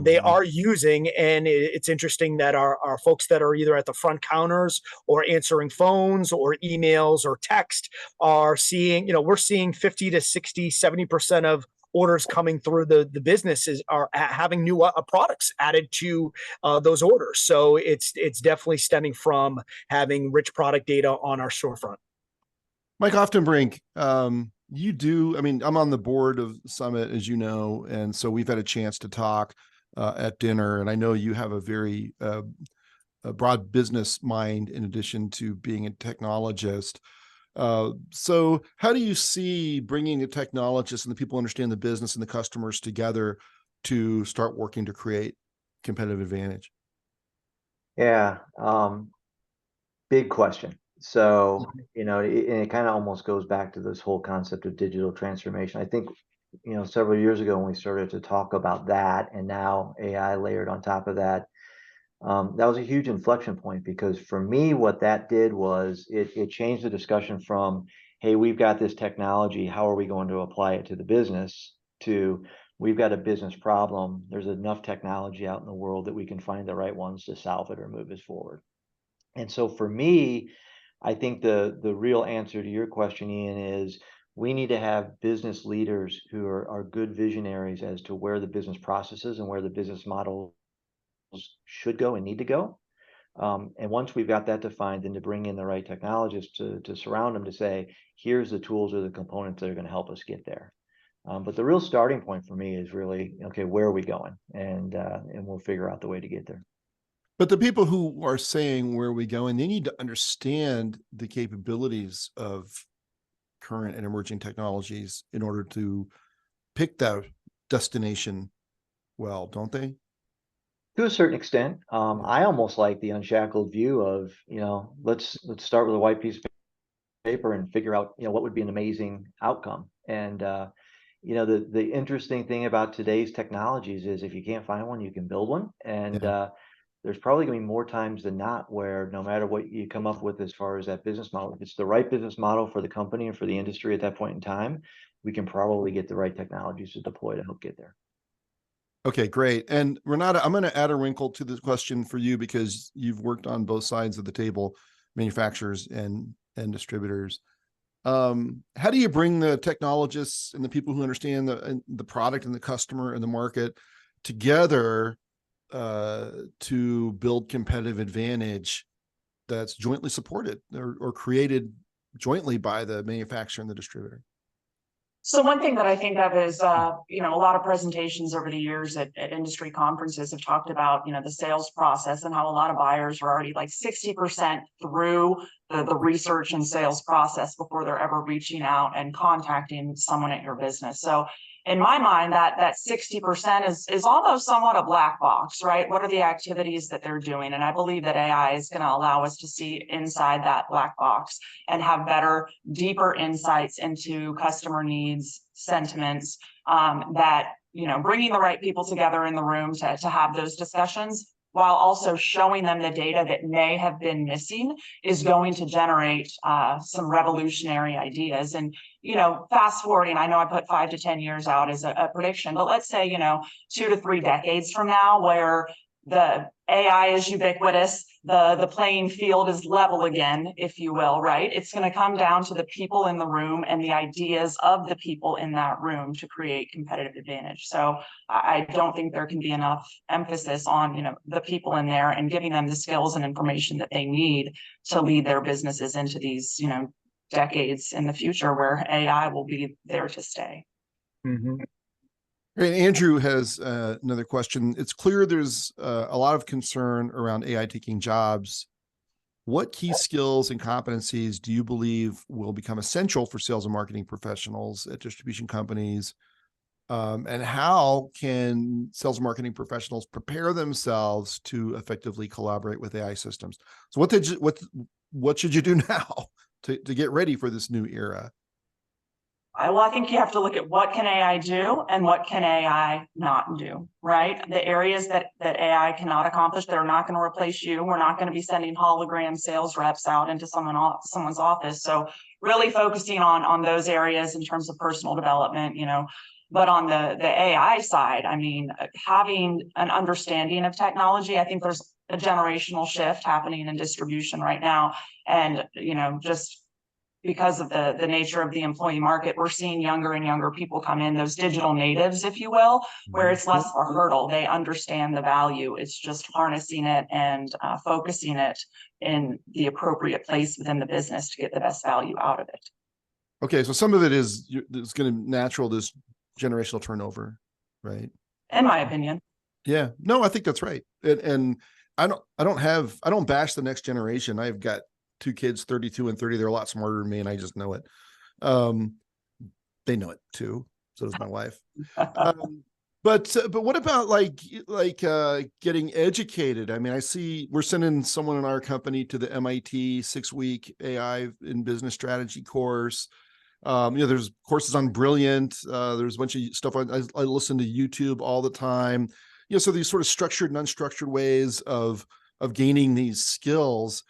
they are using. And it's interesting that our folks that are either at the front counters or answering phones or emails or text are seeing, we're seeing 50 to 60, 70% of orders coming through the businesses are having new products added to those orders. So it's definitely stemming from having rich product data on our storefront. Mike Oftenbrink, I'm on the board of Summit, as you know, and so we've had a chance to talk at dinner, and I know you have a very a broad business mind in addition to being a technologist. So how do you see bringing the technologists and the people who understand the business and the customers together to start working to create competitive advantage? Yeah, big question. So, it kind of almost goes back to this whole concept of digital transformation. I think, several years ago when we started to talk about that, and now AI layered on top of that, that was a huge inflection point, because for me, what that did was it changed the discussion from, hey, we've got this technology, how are we going to apply it to the business, to we've got a business problem, there's enough technology out in the world that we can find the right ones to solve it or move us forward. And so for me, I think the real answer to your question, Ian, is we need to have business leaders who are good visionaries as to where the business processes and where the business model should go and need to go. And once we've got that defined, then to bring in the right technologists to surround them to say, here's the tools or the components that are going to help us get there. But the real starting point for me is really, okay, where are we going? And we'll figure out the way to get there. But the people who are saying where are we going, they need to understand the capabilities of current and emerging technologies in order to pick that destination well, don't they? To a certain extent, I almost like the unshackled view of, let's start with a white piece of paper and figure out, what would be an amazing outcome. And the interesting thing about today's technologies is if you can't find one, you can build one. And there's probably going to be more times than not where no matter what you come up with as far as that business model, if it's the right business model for the company and for the industry at that point in time, we can probably get the right technologies to deploy to help get there. Okay, great. And Renata, I'm going to add a wrinkle to this question for you because you've worked on both sides of the table, manufacturers and distributors. How do you bring the technologists and the people who understand the product and the customer and the market together to build competitive advantage that's jointly supported or created jointly by the manufacturer and the distributor? So one thing that I think of is, you know, a lot of presentations over the years at industry conferences have talked about, you know, the sales process and how a lot of buyers are already like 60% through the research and sales process before they're ever reaching out and contacting someone at your business. So in my mind, that 60% is almost somewhat a black box, right? What are the activities that they're doing? And I believe that AI is going to allow us to see inside that black box and have better, deeper insights into customer needs, sentiments, that, you know, bringing the right people together in the room to have those discussions, while also showing them the data that may have been missing, is going to generate some revolutionary ideas. And, you know, fast forwarding, I know I put 5 to 10 years out as a prediction, but let's say, you know, 2 to 3 decades from now, where the AI is ubiquitous, the playing field is level again, if you will, right? It's going to come down to the people in the room and the ideas of the people in that room to create competitive advantage. So I don't think there can be enough emphasis on, you know, the people in there and giving them the skills and information that they need to lead their businesses into these, you know, decades in the future where AI will be there to stay. Mm-hmm. And Andrew has another question. It's clear there's a lot of concern around AI taking jobs. What key skills and competencies do you believe will become essential for sales and marketing professionals at distribution companies? And how can sales and marketing professionals prepare themselves to effectively collaborate with AI systems? So what should you do now to get ready for this new era? Well, I think you have to look at what can AI do and what can AI not do, right? The areas that AI cannot accomplish, that are not going to replace you. We're not going to be sending hologram sales reps out into someone's office. So really focusing on those areas in terms of personal development, you know. But on the AI side, I mean, having an understanding of technology, I think there's a generational shift happening in distribution right now. And, you know, just because of the nature of the employee market, we're seeing younger and younger people come in, those digital natives, if you will, where it's less of a hurdle. They understand the value. It's just harnessing it and focusing it in the appropriate place within the business to get the best value out of it. Okay, so some of it is it's going to natural this generational turnover, right? In my opinion. Yeah, no, I think that's right. And I don't bash the next generation. I've got 2 kids, 32 and 30. They're a lot smarter than me, and I just know it. They know it too. So does my wife. But what about like getting educated? I mean, I see we're sending someone in our company to the MIT 6-week AI in business strategy course. You know, there's courses on Brilliant. There's a bunch of stuff I listen to YouTube all the time. You know, so these sort of structured and unstructured ways of gaining these skills.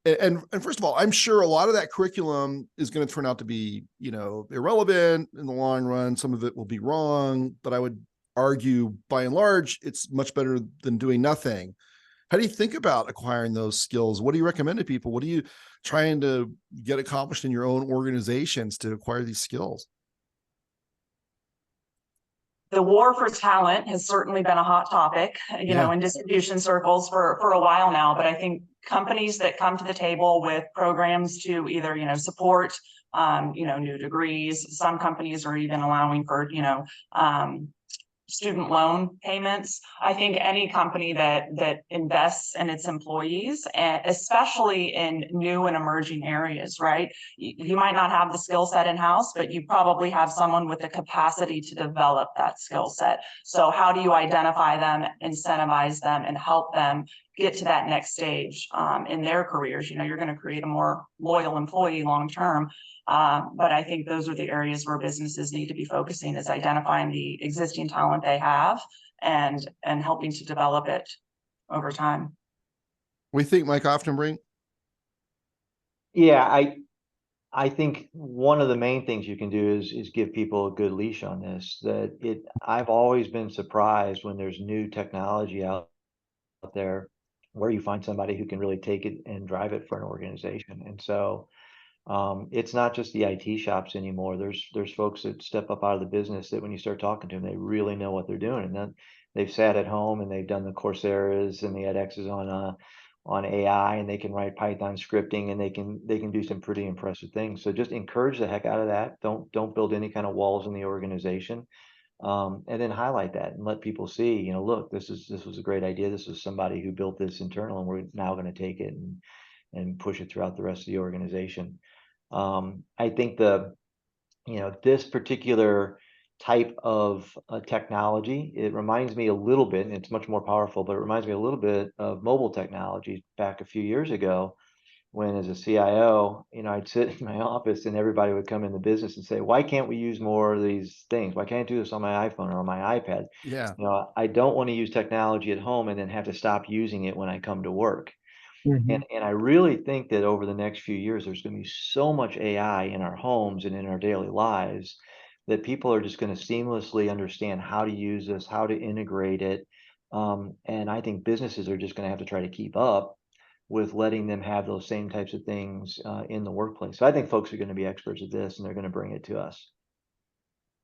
And first of all, I'm sure a lot of that curriculum is going to turn out to be, you know, irrelevant in the long run. Some of it will be wrong, but I would argue by and large, it's much better than doing nothing. How do you think about acquiring those skills? What do you recommend to people? What are you trying to get accomplished in your own organizations to acquire these skills? The war for talent has certainly been a hot topic, you know, in distribution circles for a while now. But I think companies that come to the table with programs to either, you know, support, you know, new degrees. Some companies are even allowing for, you know, student loan payments. I think any company that invests in its employees, and especially in new and emerging areas, right? You might not have the skill set in-house, but you probably have someone with the capacity to develop that skill set. So how do you identify them, incentivize them, and help them get to that next stage in their careers? You know, you're going to create a more loyal employee long term. But I think those are the areas where businesses need to be focusing, is identifying the existing talent they have and helping to develop it over time. We think, Mike Oftenbrink? Yeah, I think one of the main things you can do is give people a good leash on this. I've always been surprised when there's new technology out there where you find somebody who can really take it and drive it for an organization. And so it's not just the IT shops anymore. There's folks that step up out of the business that when you start talking to them, they really know what they're doing. And then they've sat at home and they've done the Coursera's and the edX's on AI, and they can write Python scripting, and they can do some pretty impressive things. So just encourage the heck out of that. Don't build any kind of walls in the organization. And then highlight that and let people see, you know, look, this was a great idea. This was somebody who built this internal, and we're now going to take it and push it throughout the rest of the organization. I think this particular type of technology, it reminds me a little bit, and it's much more powerful, but it reminds me a little bit of mobile technology back a few years ago, when as a CIO, you know, I'd sit in my office and everybody would come in the business and say, why can't we use more of these things? Why can't I do this on my iPhone or on my iPad? Yeah. You know, I don't want to use technology at home and then have to stop using it when I come to work. And I really think that over the next few years, there's going to be so much AI in our homes and in our daily lives that people are just going to seamlessly understand how to use this, how to integrate it. And I think businesses are just going to have to try to keep up with letting them have those same types of things in the workplace. So I think folks are going to be experts at this, and they're going to bring it to us.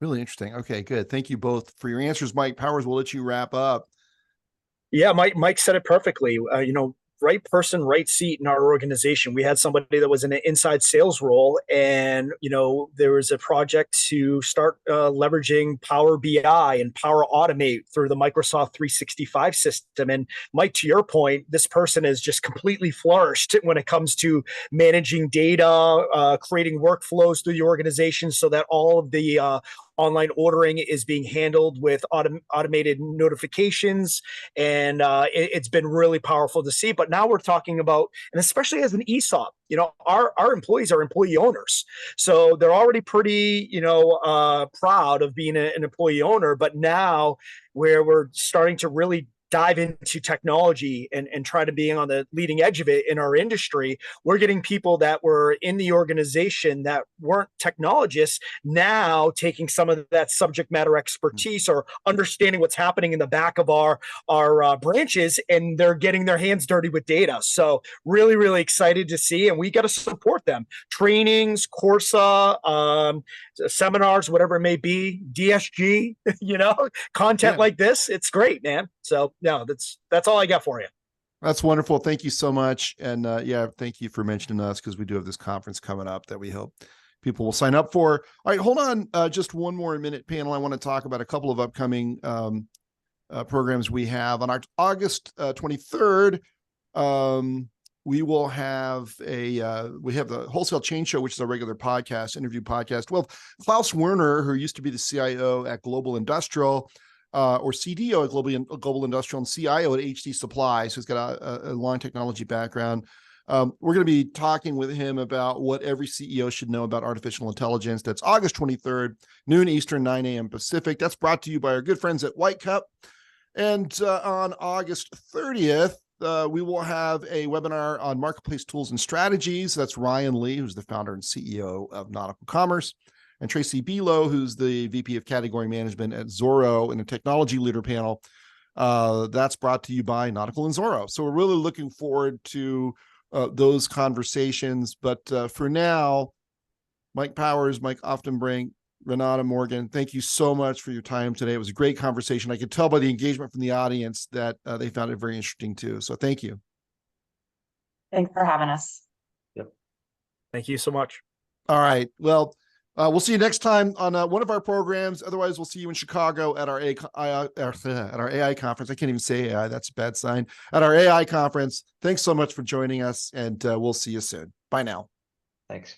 Really interesting. Okay, good. Thank you both for your answers. Mike Powers, we'll let you wrap up. Yeah, Mike said it perfectly. Right person, right seat in our organization. We had somebody that was in an inside sales role, and there was a project to start leveraging Power BI and Power Automate through the Microsoft 365 system. And Mike, to your point, this person has just completely flourished when it comes to managing data, creating workflows through the organization, so that all of the online ordering is being handled with automated notifications, and it's been really powerful to see. But now we're talking about, and especially as an ESOP, our employees are employee owners, so they're already pretty proud of being an employee owner. But now where we're starting to really dive into technology and try to be on the leading edge of it in our industry, we're getting people that were in the organization that weren't technologists now taking some of that subject matter expertise or understanding what's happening in the back of our branches, and they're getting their hands dirty with data. So really, really excited to see, and we got to support them. Trainings, Corsa, seminars, whatever it may be, DSG, content like this. It's great, man. So no, that's all I got for you. That's wonderful. Thank you so much. And thank you for mentioning us, because we do have this conference coming up that we hope people will sign up for. All right, hold on just one more minute, panel. I want to talk about a couple of upcoming programs we have. On our August 23rd, we will have the Wholesale Chain Show, which is a regular interview podcast. Well, Klaus Werner, who used to be the CIO at Global Industrial, or CDO at Global Industrial, and CIO at HD Supply. So he's got a long technology background. We're going to be talking with him about what every CEO should know about artificial intelligence. That's August 23rd, noon Eastern, 9 a.m. Pacific. That's brought to you by our good friends at White Cup. And on August 30th, we will have a webinar on marketplace tools and strategies. That's Ryan Lee, who's the founder and CEO of Nautical Commerce, and Tracy Belo, who's the VP of Category Management at Zorro, in a technology leader panel. That's brought to you by Nautical and Zorro. So we're really looking forward to those conversations. But for now, Mike Powers, Mike Oftenbrink, Renata Morgan, thank you so much for your time today. It was a great conversation. I could tell by the engagement from the audience that they found it very interesting too. So thank you. Thanks for having us. Yep. Thank you so much. All right. Well, we'll see you next time on one of our programs. Otherwise, we'll see you in Chicago at our AI conference. I can't even say AI. That's a bad sign. At our AI conference. Thanks so much for joining us, and we'll see you soon. Bye now. Thanks.